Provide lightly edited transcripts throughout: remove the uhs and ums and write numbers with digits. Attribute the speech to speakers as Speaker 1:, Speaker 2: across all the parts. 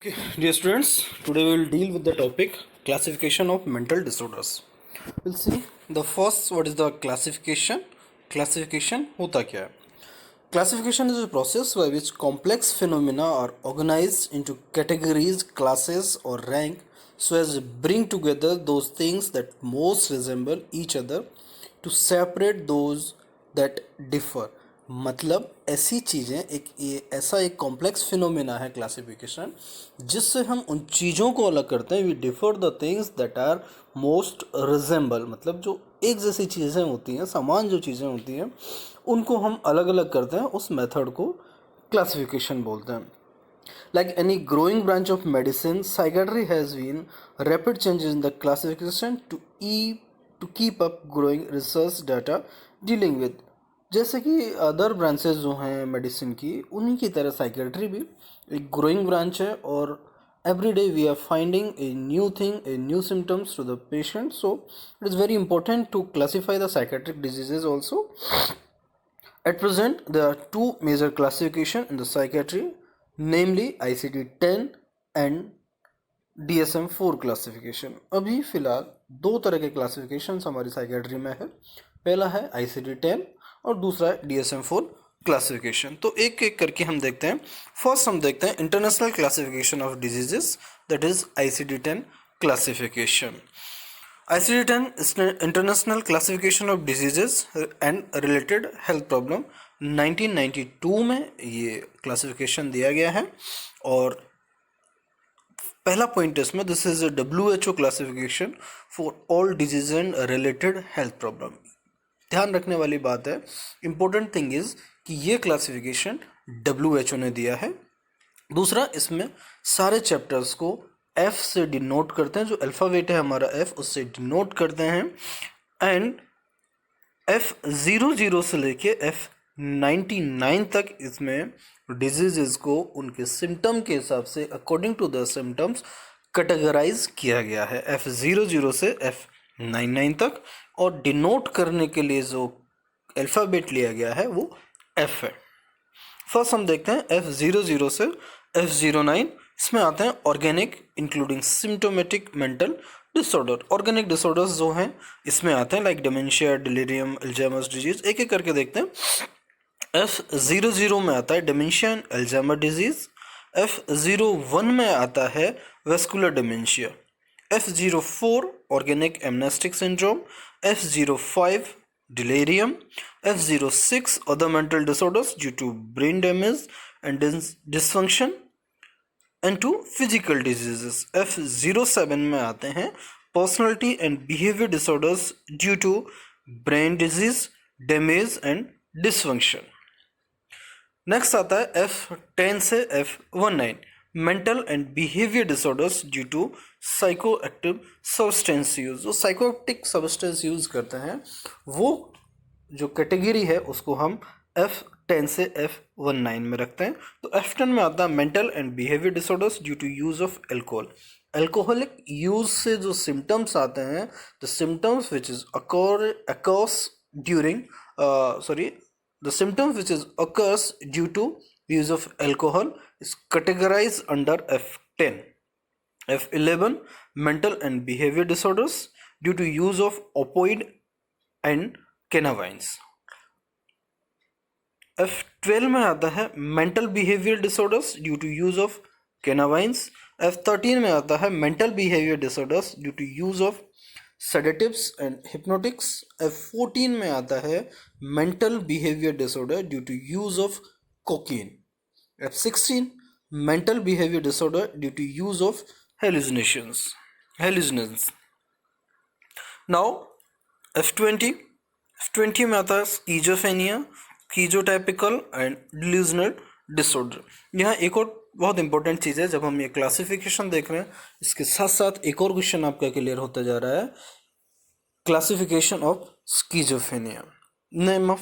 Speaker 1: Okay, dear students, today we will deal with the topic classification of mental disorders. We'll see the first, what is the classification? Classification होता क्या है? Classification is a process by which complex phenomena are organized into categories, classes, or rank so as to bring together those things that most resemble each other to separate those that differ. मतलब ऐसी चीज़ें ऐसा एक complex phenomena है classification जिससे हम उन चीज़ों को अलग करते हैं. We differ the things that are most resemble, मतलब जो एक जैसी चीज़ें होती हैं, समान जो चीज़ें होती हैं, उनको हम अलग अलग करते हैं. उस मेथड को क्लासिफिकेशन बोलते हैं. Like any growing branch of medicine, psychiatry has been rapid changes in the classification to keep up growing research data dealing with. जैसे कि अदर ब्रांचेस जो हैं मेडिसिन की, उन्हीं की तरह साइकेट्री भी एक ग्रोइंग ब्रांच है और every day we are finding a new thing, a new symptoms to the patient. So it is very important to classify the psychiatric diseases also. At present, there are two major classifications in the psychiatry, namely ICD-10 and DSM IV classification. अभी फिलहाल दो तरह के classifications हमारी psychiatry में है. पहला है ICD-10 और दूसरा है DSM IV क्लासिफिकेशन. तो एक एक करके हम देखते हैं. फर्स्ट हम देखते हैं international classification of diseases, that is ICD-10 classification. ICD-10 is the International Classification of Diseases and Related Health Problem. 1992 में ये क्लासिफिकेशन दिया गया है. और पहला पॉइंट इसमें, this is WHO classification for all disease and related health problem. ध्यान रखने वाली बात है, इंपॉर्टेंट थिंग इज कि ये क्लासिफिकेशन WHO ने दिया है. दूसरा, इसमें सारे चैप्टर्स को F से डिनोट करते हैं. जो अल्फ़ाबेट है हमारा F, उससे डिनोट करते हैं. एंड F00 से लेके F99 तक इसमें डिजीज़ को उनके सिम्टम के हिसाब से according to the symptoms categorise किया गया है. F00 से F99 तक. और डिनोट करने के लिए जो अल्फ़ाबेट लिया गया है वो F है. फर्स्ट हम देखते हैं F00 से F09. इसमें आते हैं organic including symptomatic mental disorder. Organic disorders जो हैं इसमें आते हैं like dementia, delirium, Alzheimer's disease. एक एक करके देखते हैं. F00 में आता है dementia and Alzheimer disease. F01 में आता है vascular dementia. F04 organic amnestic syndrome. F05 delirium. F06 other mental disorders due to brain damage and dysfunction. And to physical diseases. F07 में आते हैं personality and behavior disorders due to brain disease, damage and dysfunction. Next आता है F10 से F19 mental and behaviour disorders due to psychoactive substance use. जो psychoactive substance use करते हैं वो जो कैटेगरी है उसको हम F10 से F19 में रखते हैं. तो F10 में आता है mental and behaviour disorders due to use of alcohol. Alcoholic use से जो सिम्टम्स आते हैं, the symptoms which is occurs during the symptoms which is occurs due to use of alcohol is categorized under F10. F11 mental and behavior disorders due to use of opioid and cannabinoids. F12 में आता है mental behavior disorders due to use of cannabinoids. F13 में आता है mental behavior disorders due to use of sedatives and hypnotics. F14 में आता है mental behavior disorder due to use of cocaine. F16 mental behavior disorder due to use of hallucinations. Now F20 में आता है schizophrenia, schizotypal and delusional disorder. यहाँ एक और बहुत इंपॉर्टेंट चीज़ है, जब हम ये क्लासिफिकेशन देख रहे हैं इसके साथ साथ एक और क्वेश्चन आपका क्लियर होता जा रहा है. Classification of schizophrenia. Name of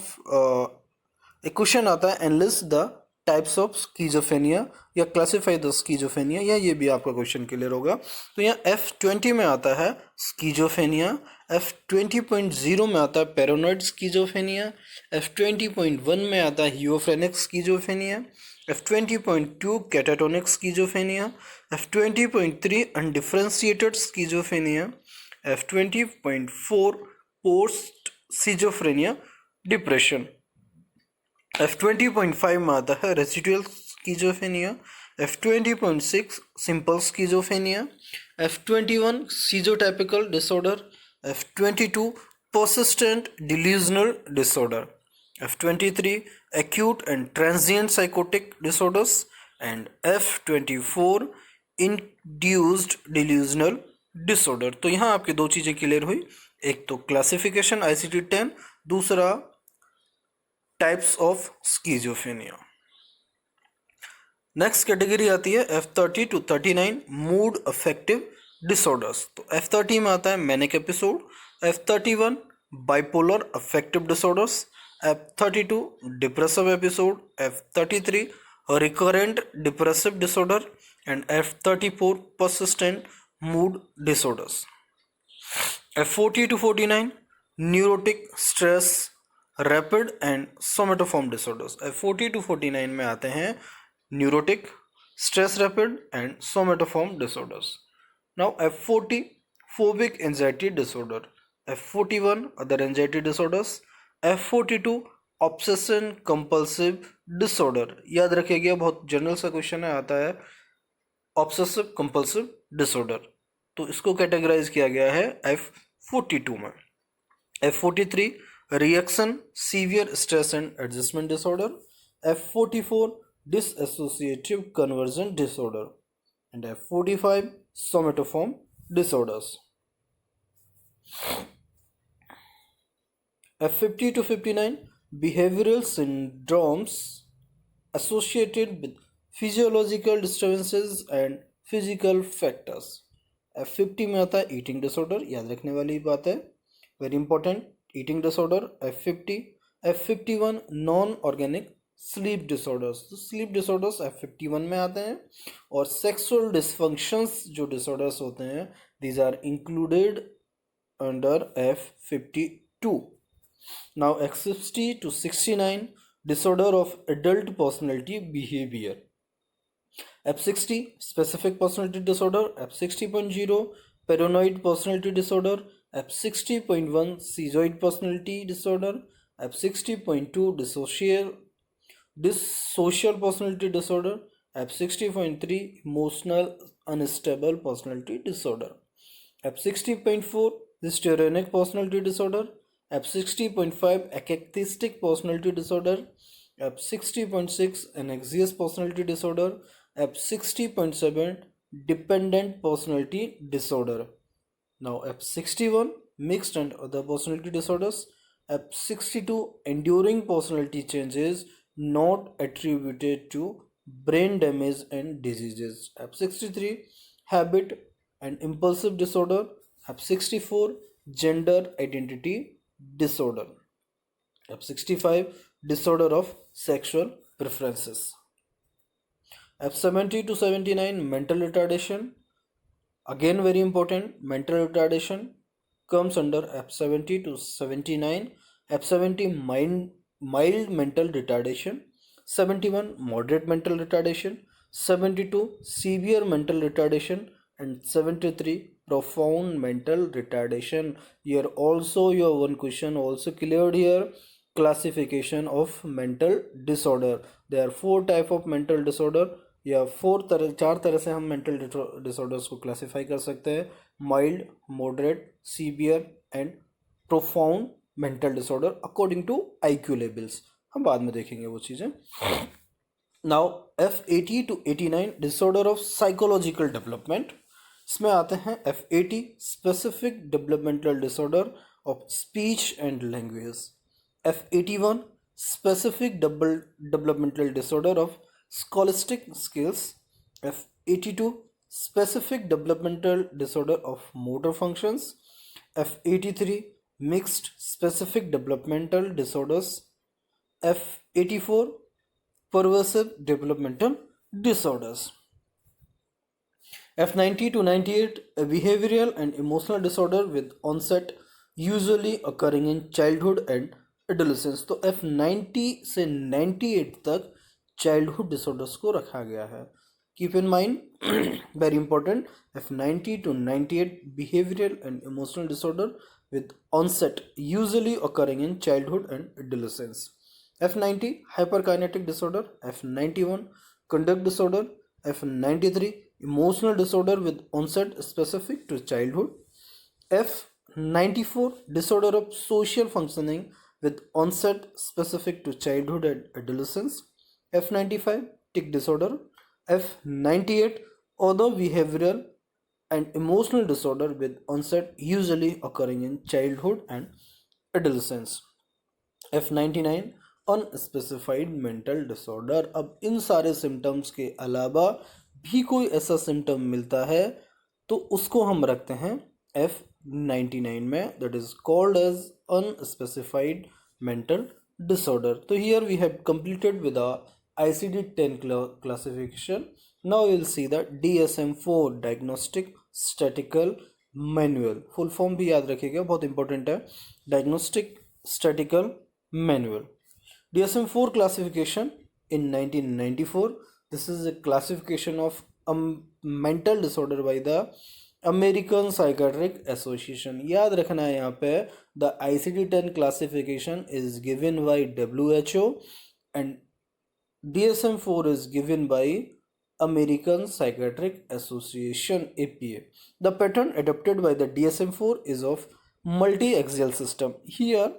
Speaker 1: एक क्वेश्चन आता है analyst the types of schizophrenia या क्लासिफाई द स्कीजोफ्रेनिया, या ये भी आपका क्वेश्चन क्लियर होगा. तो यहाँ F20 में आता है स्कीजोफ्रेनिया. F20.0 में आता है पैरानॉइड स्कीजोफ्रेनिया. F20.1 में आता है ह्यूओफ्रेनिक schizophrenia. F20.2 catatonic schizophrenia, F20.3 undifferentiated schizophrenia, F20.4 post schizophrenia depression, F20.5 में आता है residual schizophrenia, F20.6 simple schizophrenia, F21 schizotypal disorder, F22 persistent delusional disorder, F23 acute and transient psychotic disorders, and F24 induced delusional disorder. तो यहाँ आपकी दो चीज़ें clear हुई, एक तो क्लासिफिकेशन ICD-10, दूसरा टाइप्स ऑफ स्कीजोफेनिया. नेक्स्ट कैटेगरी आती है F30 to 39 mood affective disorders. तो F30 में आता है manic episode, F31 bipolar affective disorders, F32 depressive episode, F33 recurrent depressive disorder, and F34 persistent mood disorders. F40 to 49 neurotic stress rapid and somatoform disorders. F40 to 49 में आते हैं neurotic stress rapid and somatoform disorders. Now F40 phobic anxiety disorder, F41 other anxiety disorders, F42 obsession compulsive disorder. याद रखिएगा, बहुत general सा question है, आता है ऑब्सेसिव कंपल्सिव डिसऑर्डर. तो इसको कैटेगराइज किया गया है F42 में. F43 reaction severe stress and adjustment disorder, F44 dissociative conversion disorder, and F45 somatoform disorders. F50 to 59 behavioral syndromes associated with physiological disturbances and physical factors. F50 में आता है eating disorder, याद रखने वाली बात है, very important, eating disorder F50. F51 non organic sleep disorders. तो sleep disorders F51 में आते हैं. और सेक्सुअल डिसफंक्शंस जो डिसऑर्डर्स होते हैं, these are included under F52. Now F60 to 69 disorder of adult personality behavior. F60 specific personality disorder, F60.0 paranoid personality disorder, F60.1 schizoid personality disorder, F60.2 dissocial personality disorder, F60.3 emotional unstable personality disorder, F60.4 histrionic personality disorder, F60.5 acachistic personality disorder, F60.6 anxious personality disorder, F60.7 dependent personality disorder. Now F61 mixed and other personality disorders, F62 enduring personality changes not attributed to brain damage and diseases, F63 habit and impulsive disorder, F64 gender identity disorder, F65 disorder of sexual preferences. F70 to 79 mental retardation, again very important, mental retardation comes under F70 to 79. F70 mild mental retardation, 71 moderate mental retardation, 72 severe mental retardation, and 73 profound mental retardation. Here also you have one question also cleared here, classification of mental disorder. There are four type of mental disorder, या चार तरह से हम mental disorders को classify कर सकते हैं, mild, moderate, severe and profound mental disorder according to IQ levels. हम बाद में देखेंगे वो चीज़ें. Now F80 to 89 disorder of psychological development. इसमें आते हैं F80 specific developmental disorder of speech and language, F81 specific developmental disorder of scholastic skills, F82 specific developmental disorder of motor functions, F83 mixed specific developmental disorders, F84 pervasive developmental disorders. F90 to 98 a behavioral and emotional disorder with onset usually occurring in childhood and adolescence. तो F90 से 98 तक childhood disorders को रखा गया है. Keep in mind, very important, F90 to 98 behavioral and emotional disorder with onset usually occurring in childhood and adolescence. F90 hyperkinetic disorder, F91 conduct disorder, F93 emotional disorder with onset specific to childhood, F94 disorder of social functioning with onset specific to childhood and adolescence, F95 tic disorder, F98 other behavioral and emotional disorder with onset usually occurring in childhood and adolescence, F99 unspecified mental disorder. अब इन सारे symptoms के अलावा भी कोई ऐसा symptom मिलता है तो उसको हम रखते हैं F99 में, that is called as unspecified mental disorder. So here we have completed with the ICD-10 classification. Now we will see the DSM IV Diagnostic Statistical Manual. Full form भी याद रखिएगा, बहुत important है. Diagnostic Statistical Manual. DSM IV classification in 1994. This is a classification of a mental disorder by the American psychiatric association. याद रखना है यहाँ पे the ICD-10 classification is given by WHO and DSM-4 is given by American Psychiatric Association APA. The pattern adopted by the DSM-4 is of multi-axial system. Here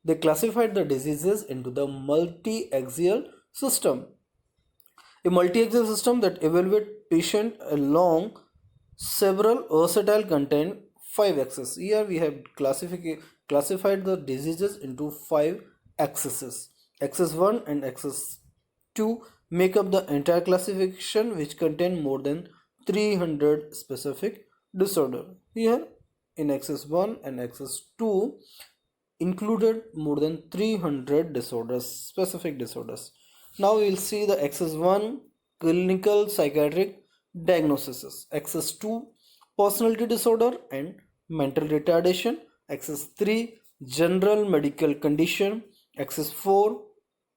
Speaker 1: they classified the diseases into the multi-axial system. A multi-axial system that evaluates patient along several versatile content 5 axes. Here we have classified the diseases into 5 axes. Axis 1 and axis 2 make up the entire classification, which contain more than 300 specific disorder. Here in axis 1 and axis 2 included more than 300 disorders, specific disorders. Now we will see the axis 1 clinical psychiatric diagnoses, axis 2 personality disorder and mental retardation, axis 3 general medical condition, axis 4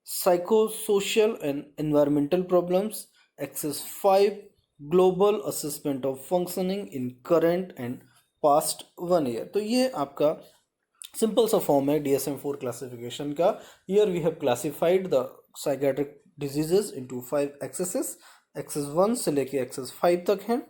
Speaker 1: psychosocial and environmental problems, axis 5 global assessment of functioning in current and past 1 year. तो ये आपका simple सा form है DSM-4 classification का. Here we have classified the psychiatric diseases into 5 axes. Axis 1 से लेके access 5 तक है.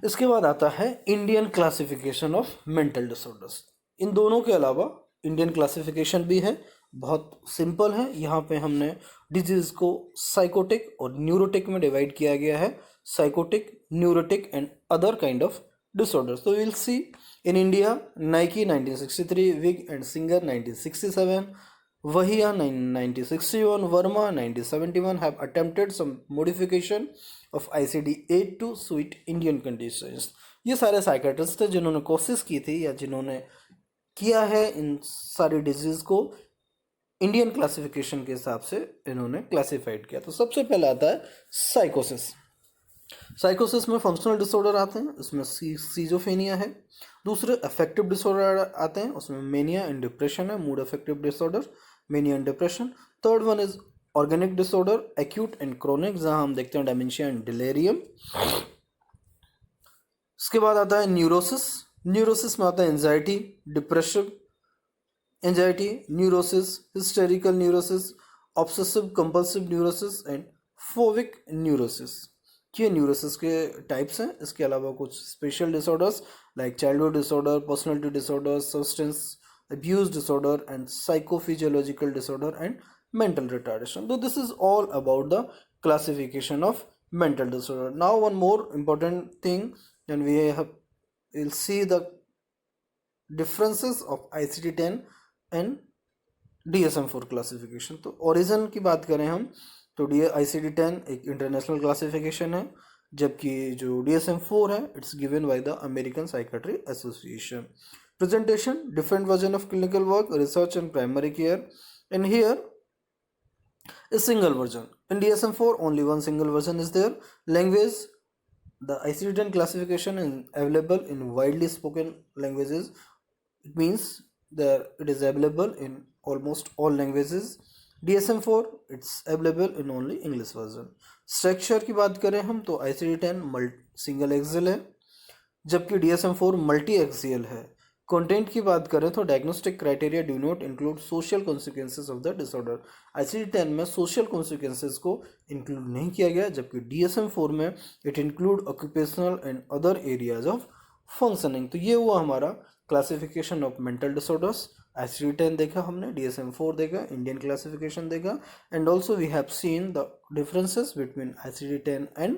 Speaker 1: इसके बाद आता है Indian classification of mental disorders. इन दोनों के अलावा इंडियन क्लासिफिकेशन भी है, बहुत सिंपल है. यहाँ पे हमने डिजीज को साइकोटिक और न्यूरोटिक में डिवाइड किया गया है. Psychotic, neurotic and other kind of disorders. So we will see in India, Nike 1963, Wig and Singer 1967, Vahia 1961, Verma 1971 have attempted some modification of ICD-8 to suit Indian conditions. ये सारे psychiatrist थे जिन्होंने कोशिश की थी या जिन्होंने किया है इन सारी डिजीज को इंडियन क्लासिफिकेशन के हिसाब से इन्होंने क्लासिफाइड किया. तो सबसे पहले आता है साइकोसिस. साइकोसिस में फंक्शनल डिसऑर्डर आते हैं, उसमें सीजोफेनिया है. दूसरे अफेक्टिव डिसऑर्डर आते हैं, उसमें मेनिया एंड डिप्रेशन है. Mood affective disorder, mania and depression. Third one is organic disorder, acute and chronic, जहां हम देखते हैं डेमेंशिया एंड डिलेरियम. इसके बाद आता है न्यूरोसिस. न्यूरोसिस में आता है anxiety, depression, anxiety, neurosis, hysterical neurosis, obsessive compulsive neurosis and phobic neurosis. ये न्यूरोसिस के टाइप्स हैं. इसके अलावा कुछ special disorders like childhood disorder, personality disorder, substance abuse disorder and psychophysiological disorder and mental retardation. So this is all about the classification of mental disorder. Now one more important thing, and we'll see the differences of ICD-10 and DSM-4 classification. तो origin की बात करें हम तो ICD-10 एक international classification है, जबकि जो DSM-4 है it's given by the American psychiatry association. Presentation, different version of clinical work, research and primary care. And here a single version. In DSM-4 only one single version is there. Language, the ICD-10 classification is available in widely spoken languages. It means that it is available in almost all languages. DSM-4 it's available in only English version. Structure की बात करें हम तो ICD-10 single axial है, जबकि DSM-4 multi axial है। Content की बात करें तो diagnostic criteria do not include social consequences of the disorder. ICD-10 में सोशल कॉन्सिक्वेंसेज को इंक्लूड नहीं किया गया, जबकि DSM-4 में it include occupational and other areas of functioning. तो ये हुआ हमारा classification of mental disorders. ICD-10 देखा हमने, DSM-4 देखा, इंडियन क्लासिफिकेशन देखा, and also we have seen the differences between ICD-10 and